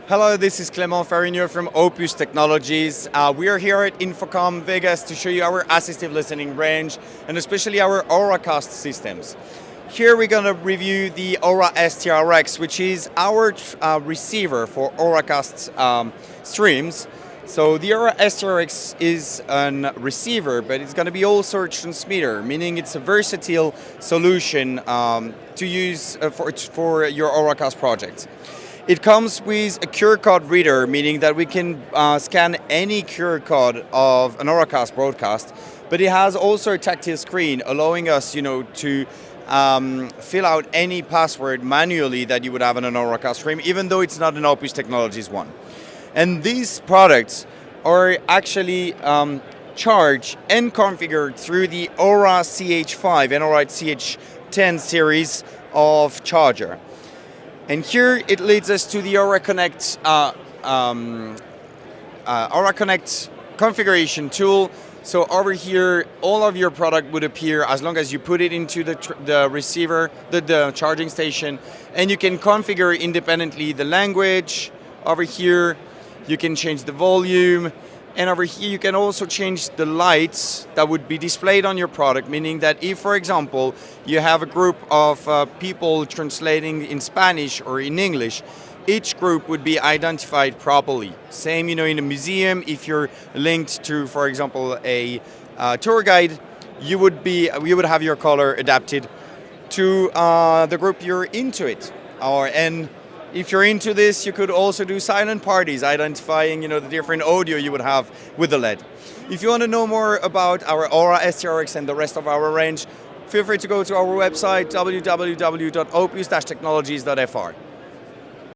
Hello, this is Clément Farigno from Opus Technologies. We are here at InfoComm Vegas to show you our assistive listening range and especially our Auracast systems. Here we're going to review the AuraSTRX, which is our receiver for Auracast streams. So the AuraSTRX is a receiver, but it's going to be also a transmitter, meaning it's a versatile solution to use for your Auracast project. It comes with a QR code reader, meaning that we can scan any QR code of an Auracast broadcast, but it has also a tactile screen, allowing us, to fill out any password manually that you would have on an Auracast stream, even though it's not an Opus Technologies one. And these products are actually charged and configured through the Aura CH5 and Aura CH10 series of charger. And here it leads us to the AuraConnect configuration tool. So over here, all of your product would appear as long as you put it into the receiver, the charging station, and you can configure independently the language. Over here, you can change the volume. And over here, you can also change the lights that would be displayed on your product, meaning that if, for example, you have a group of people translating in Spanish or in English, each group would be identified properly. Same, in a museum, if you're linked to, for example, a tour guide, you would have your color adapted to the group you're into it. And if you're into this, you could also do silent parties, identifying the different audio you would have with the LED. If you want to know more about our AuraSTRX and the rest of our range, feel free to go to our website, www.opus-technologies.fr.